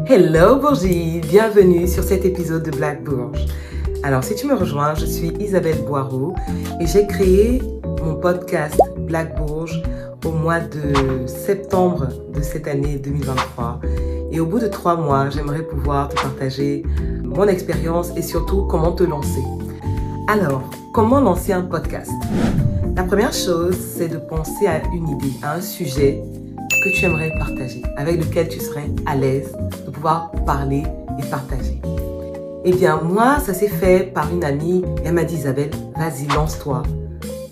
Hello Bourgie, bienvenue sur cet épisode de Black Bourge. Alors si tu me rejoins, je suis Isabelle Boireau et j'ai créé mon podcast Black Bourge au mois de septembre de cette année 2023. Et au bout de 3 mois, j'aimerais pouvoir te partager mon expérience et surtout comment te lancer. Alors, comment lancer un podcast? La première chose, c'est de penser à une idée, à un sujet que tu aimerais partager, avec lequel tu serais à l'aise de pouvoir parler et partager. Eh bien, moi, ça s'est fait par une amie. Elle m'a dit, Isabelle, vas-y, lance-toi.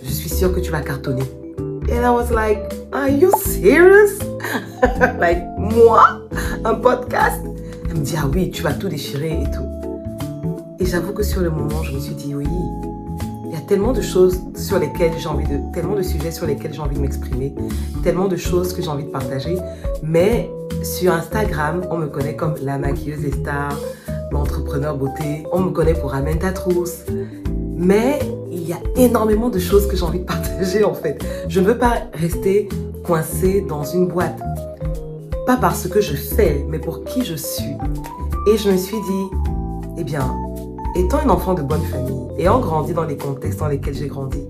Je suis sûre que tu vas cartonner. And I was like, are you serious? Like, moi? Un podcast? Elle me dit, ah oui, tu vas tout déchirer et tout. Et j'avoue que sur le moment, je me suis dit, oui, il y a tellement de choses sur lesquelles tellement de sujets sur lesquels j'ai envie de m'exprimer, tellement de choses que j'ai envie de partager. Mais sur Instagram, on me connaît comme la maquilleuse des stars, l'entrepreneur beauté. On me connaît pour Amène ta trousse. Mais il y a énormément de choses que j'ai envie de partager en fait. Je ne veux pas rester coincée dans une boîte. Pas parce que je fais, mais pour qui je suis. Et je me suis dit, eh bien, étant une enfant de bonne famille, ayant grandi dans les contextes dans lesquels j'ai grandi,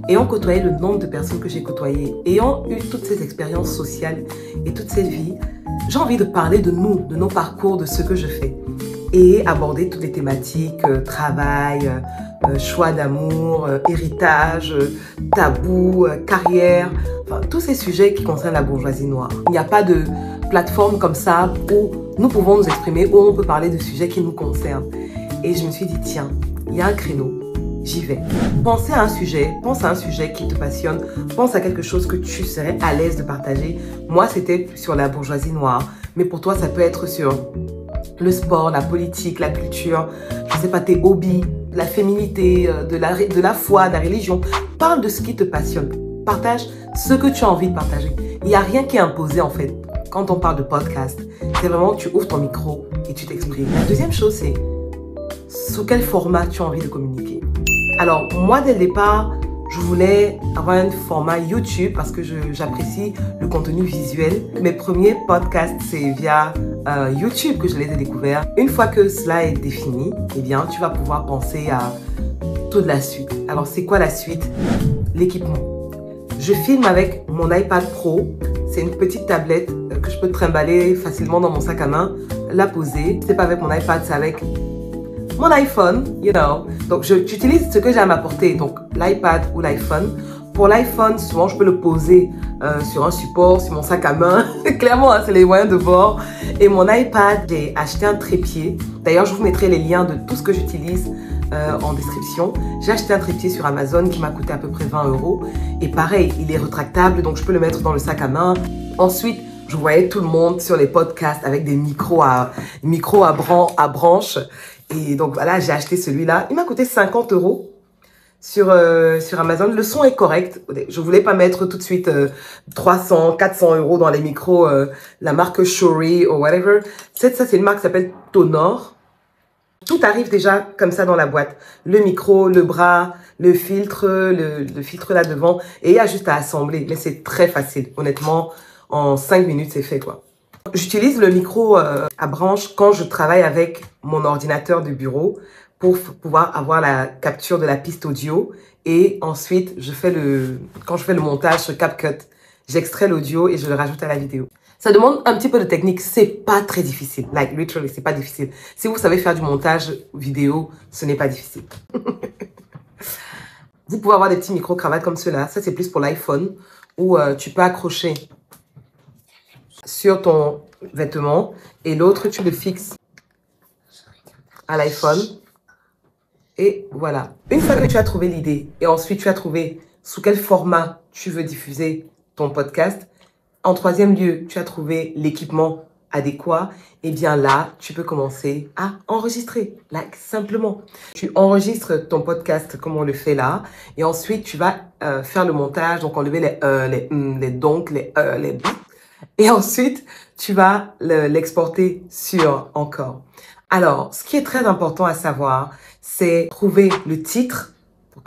ayant côtoyé le nombre de personnes que j'ai côtoyées, ayant eu toutes ces expériences sociales et toute cette vie, j'ai envie de parler de nous, de nos parcours, de ce que je fais. Et aborder toutes les thématiques, travail, choix d'amour, héritage, tabou, carrière, enfin, tous ces sujets qui concernent la bourgeoisie noire. Il n'y a pas de plateforme comme ça où nous pouvons nous exprimer, où on peut parler de sujets qui nous concernent. Et je me suis dit, tiens, il y a un créneau, j'y vais. Pense à un sujet qui te passionne, pense à quelque chose que tu serais à l'aise de partager. Moi, c'était sur la bourgeoisie noire, mais pour toi, ça peut être sur le sport, la politique, la culture, je ne sais pas, tes hobbies, la féminité, de la foi, de la religion. Parle de ce qui te passionne. Partage ce que tu as envie de partager. Il n'y a rien qui est imposé en fait. Quand on parle de podcast, c'est vraiment que tu ouvres ton micro et tu t'exprimes. La deuxième chose, c'est sous quel format tu as envie de communiquer. Alors, moi, dès le départ, je voulais avoir un format YouTube parce que j'apprécie le contenu visuel. Mes premiers podcasts, c'est via YouTube que je les ai découverts. Une fois que cela est défini, eh bien, tu vas pouvoir penser à toute la suite. Alors, c'est quoi la suite? L'équipement. Je filme avec mon iPad Pro. C'est une petite tablette que je peux trimballer facilement dans mon sac à main, la poser. C'est pas avec mon iPad, c'est avec mon iPhone, you know. Donc, j'utilise ce que j'ai à ma portée, donc l'iPad ou l'iPhone. Pour l'iPhone, souvent, je peux le poser sur un support, sur mon sac à main. Clairement, hein, c'est les moyens de bord. Et mon iPad, j'ai acheté un trépied. D'ailleurs, je vous mettrai les liens de tout ce que j'utilise en description. J'ai acheté un trépied sur Amazon qui m'a coûté à peu près 20 €. Et pareil, il est rétractable, donc je peux le mettre dans le sac à main. Ensuite, je voyais tout le monde sur les podcasts avec des micros à branches. Et donc voilà, j'ai acheté celui-là. Il m'a coûté 50 € sur Amazon. Le son est correct. Je voulais pas mettre tout de suite 300, 400 € dans les micros, la marque Shure ou whatever. Ça, c'est une marque qui s'appelle Tonor. Tout arrive déjà comme ça dans la boîte. Le micro, le bras, le filtre là devant. Et il y a juste à assembler. Mais c'est très facile. Honnêtement, en 5 minutes, c'est fait quoi. J'utilise le micro à branche quand je travaille avec mon ordinateur de bureau pour pouvoir avoir la capture de la piste audio. Et ensuite, quand je fais le montage sur CapCut, j'extrais l'audio et je le rajoute à la vidéo. Ça demande un petit peu de technique. C'est pas très difficile. Like, literally, c'est pas difficile. Si vous savez faire du montage vidéo, ce n'est pas difficile. Vous pouvez avoir des petits micro-cravates comme ceux-là. Ça, c'est plus pour l'iPhone où tu peux accrocher sur ton vêtement et l'autre, tu le fixes à l'iPhone. Et voilà. Une fois que tu as trouvé l'idée et ensuite tu as trouvé sous quel format tu veux diffuser ton podcast, en troisième lieu, tu as trouvé l'équipement adéquat, et bien là, tu peux commencer à enregistrer, like, simplement. Tu enregistres ton podcast comme on le fait là, et ensuite tu vas faire le montage, donc enlever les donc, les b. Et ensuite, tu vas l'exporter sur Anchor. Alors, ce qui est très important à savoir, c'est trouver le titre.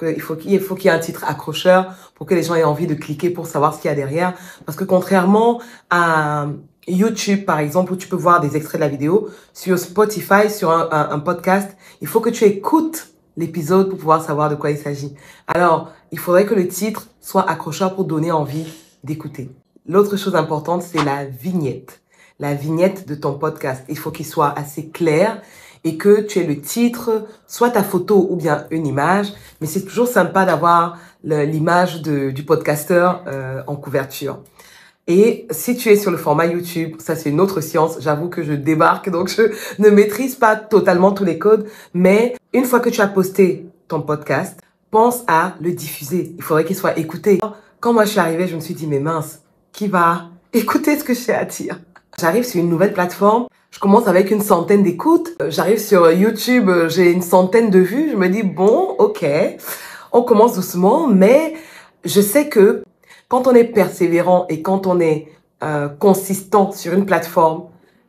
Il faut qu'il y ait un titre accrocheur pour que les gens aient envie de cliquer pour savoir ce qu'il y a derrière. Parce que contrairement à YouTube, par exemple, où tu peux voir des extraits de la vidéo. Sur Spotify, sur un podcast, il faut que tu écoutes l'épisode pour pouvoir savoir de quoi il s'agit. Alors, il faudrait que le titre soit accrocheur pour donner envie d'écouter. L'autre chose importante, c'est la vignette. La vignette de ton podcast. Il faut qu'il soit assez clair et que tu aies le titre, soit ta photo ou bien une image. Mais c'est toujours sympa d'avoir l'image du podcasteur en couverture. Et si tu es sur le format YouTube, ça c'est une autre science. J'avoue que je débarque, donc je ne maîtrise pas totalement tous les codes. Mais une fois que tu as posté ton podcast, pense à le diffuser. Il faudrait qu'il soit écouté. Quand moi je suis arrivée, je me suis dit, mais mince, qui va écouter ce que j'ai à dire? J'arrive sur une nouvelle plateforme. Je commence avec une centaine d'écoutes. J'arrive sur YouTube, j'ai une centaine de vues. Je me dis, bon, ok, on commence doucement, mais je sais que quand on est persévérant et quand on est consistant sur une plateforme,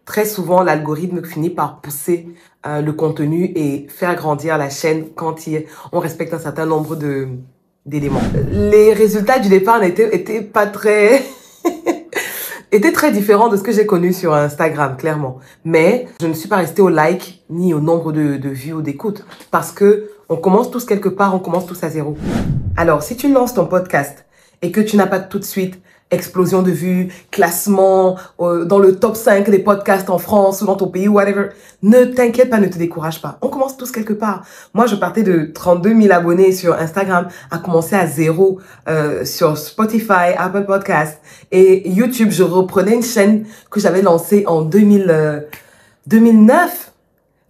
très souvent, l'algorithme finit par pousser le contenu et faire grandir la chaîne quand on respecte un certain nombre d'éléments. Les résultats du départ étaient pas très... étaient très différents de ce que j'ai connu sur Instagram, clairement. Mais je ne suis pas restée au like ni au nombre de vues ou d'écoutes parce que on commence tous quelque part, on commence tous à zéro. Alors, si tu lances ton podcast et que tu n'as pas tout de suite explosion de vues, classement dans le top 5 des podcasts en France ou dans ton pays, whatever, ne t'inquiète pas, ne te décourage pas. On commence tous quelque part. Moi, je partais de 32 000 abonnés sur Instagram à commencer à zéro sur Spotify, Apple Podcasts et YouTube. Je reprenais une chaîne que j'avais lancée en 2009.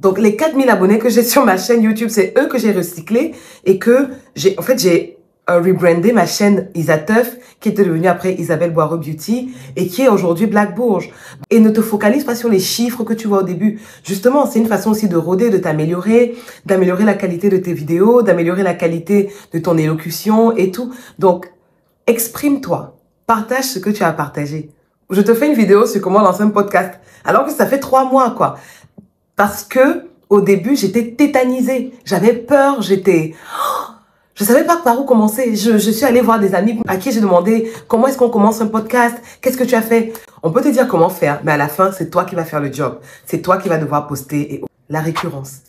Donc, les 4000 abonnés que j'ai sur ma chaîne YouTube, c'est eux que j'ai recyclés et que j'ai rebrandé ma chaîne Isateuf, qui était devenue après Isabelle Boireau Beauty et qui est aujourd'hui Black Bourge. Et ne te focalise pas sur les chiffres que tu vois au début. Justement, c'est une façon aussi de rôder, de t'améliorer, d'améliorer la qualité de tes vidéos, d'améliorer la qualité de ton élocution et tout. Donc, exprime-toi. Partage ce que tu as partagé. Je te fais une vidéo sur comment lancer un podcast, alors que ça fait 3 mois, quoi. Parce que, au début, j'étais tétanisée. J'avais peur, je savais pas par où commencer. Je suis allée voir des amis à qui j'ai demandé comment est-ce qu'on commence un podcast, qu'est-ce que tu as fait. On peut te dire comment faire, mais à la fin, c'est toi qui vas faire le job. C'est toi qui vas devoir poster. Et la récurrence.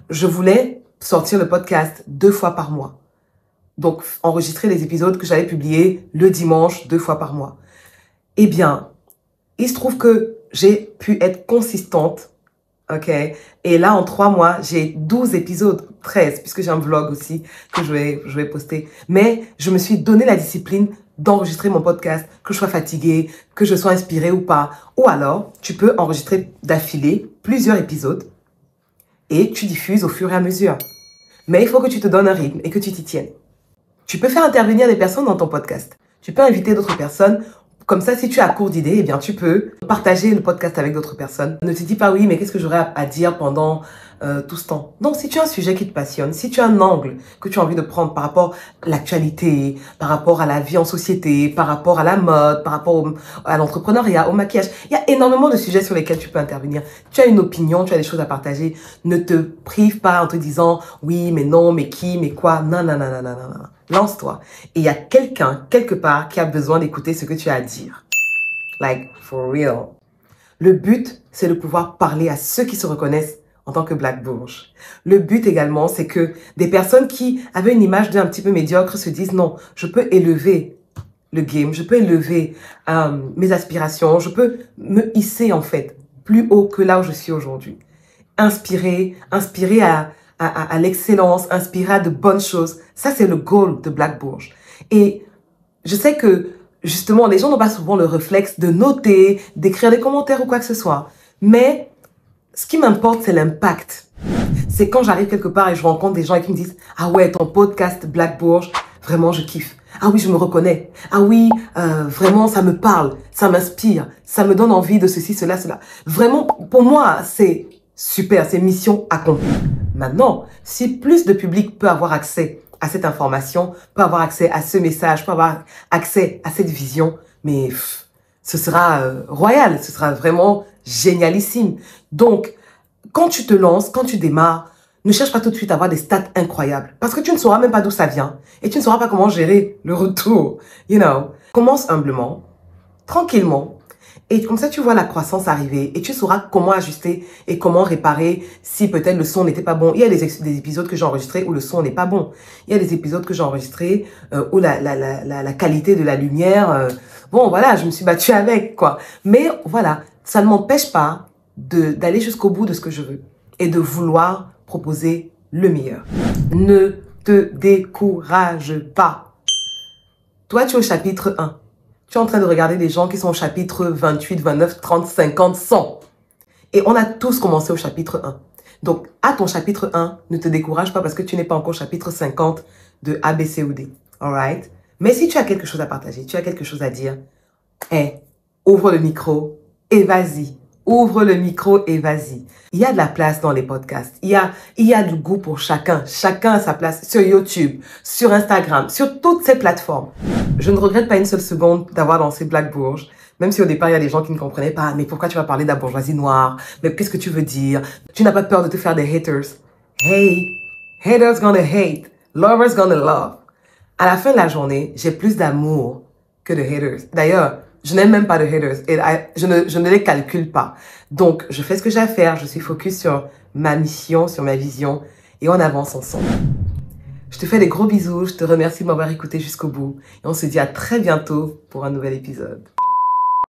Je voulais sortir le podcast 2 fois par mois. Donc, enregistrer les épisodes que j'allais publier le dimanche 2 fois par mois. Eh bien, il se trouve que j'ai pu être consistante. Ok. Et là, en 3 mois, j'ai 12 épisodes, 13, puisque j'ai un vlog aussi que je vais poster. Mais je me suis donné la discipline d'enregistrer mon podcast, que je sois fatiguée, que je sois inspirée ou pas. Ou alors, tu peux enregistrer d'affilée plusieurs épisodes et tu diffuses au fur et à mesure. Mais il faut que tu te donnes un rythme et que tu t'y tiennes. Tu peux faire intervenir des personnes dans ton podcast. Tu peux inviter d'autres personnes. Comme ça, si tu es à court d'idées, eh bien, tu peux partager le podcast avec d'autres personnes. Ne te dis pas, oui, mais qu'est-ce que j'aurais à dire pendant tout ce temps? Non, si tu as un sujet qui te passionne, si tu as un angle que tu as envie de prendre par rapport à l'actualité, par rapport à la vie en société, par rapport à la mode, par rapport à l'entrepreneuriat, au maquillage, il y a énormément de sujets sur lesquels tu peux intervenir. Tu as une opinion, tu as des choses à partager. Ne te prive pas en te disant, oui, mais non, mais qui, mais quoi. Non, non, non, non, non, non, non. Lance-toi. Et il y a quelqu'un, quelque part, qui a besoin d'écouter ce que tu as à dire. Like, for real. Le but, c'est de pouvoir parler à ceux qui se reconnaissent en tant que Black Bourge. Le but également, c'est que des personnes qui avaient une image d'un petit peu médiocre se disent non, je peux élever le game, je peux élever mes aspirations, je peux me hisser en fait plus haut que là où je suis aujourd'hui. Inspirer à l'excellence, inspirer à de bonnes choses. Ça, c'est le goal de Black Bourge. Et je sais que, justement, les gens n'ont pas souvent le réflexe de noter, d'écrire des commentaires ou quoi que ce soit. Mais ce qui m'importe, c'est l'impact. C'est quand j'arrive quelque part et je rencontre des gens qui me disent « Ah ouais, ton podcast Black Bourge, vraiment, je kiffe. Ah oui, je me reconnais. Ah oui, vraiment, ça me parle, ça m'inspire, ça me donne envie de ceci, cela, cela. » Vraiment, pour moi, c'est super, c'est mission accomplie. Maintenant, si plus de public peut avoir accès à cette information, peut avoir accès à ce message, peut avoir accès à cette vision, mais ce sera royal, ce sera vraiment génialissime. Donc, quand tu te lances, quand tu démarres, ne cherche pas tout de suite à avoir des stats incroyables, parce que tu ne sauras même pas d'où ça vient, et tu ne sauras pas comment gérer le retour, you know. Commence humblement, tranquillement, Et comme ça, tu vois la croissance arriver et tu sauras comment ajuster et comment réparer si peut-être le son n'était pas bon. Il y a des épisodes que j'ai enregistrés où le son n'est pas bon. Il y a des épisodes que j'ai enregistrés où la qualité de la lumière, bon, voilà, je me suis battue avec, quoi. Mais voilà, ça ne m'empêche pas d'aller jusqu'au bout de ce que je veux et de vouloir proposer le meilleur. Ne te décourage pas. Toi, tu es au chapitre 1. Tu es en train de regarder des gens qui sont au chapitre 28, 29, 30, 50, 100. Et on a tous commencé au chapitre 1. Donc, à ton chapitre 1, ne te décourage pas parce que tu n'es pas encore au chapitre 50 de A, B, C ou D. Alright? Mais si tu as quelque chose à partager, tu as quelque chose à dire, ouvre le micro et vas-y. Ouvre le micro et vas-y. Il y a de la place dans les podcasts. Il y a du goût pour chacun. Chacun a sa place sur YouTube, sur Instagram, sur toutes ces plateformes. Je ne regrette pas une seule seconde d'avoir lancé Black Bourge. Même si au départ, il y a des gens qui ne comprenaient pas. Mais pourquoi tu vas parler de la bourgeoisie noire? Mais qu'est-ce que tu veux dire? Tu n'as pas peur de te faire des haters. Hey, haters gonna hate. Lovers gonna love. À la fin de la journée, j'ai plus d'amour que de haters. D'ailleurs, je n'aime même pas de haters. Et je ne les calcule pas. Donc, je fais ce que j'ai à faire. Je suis focus sur ma mission, sur ma vision. Et on avance ensemble. Je te fais des gros bisous. Je te remercie de m'avoir écouté jusqu'au bout. Et on se dit à très bientôt pour un nouvel épisode.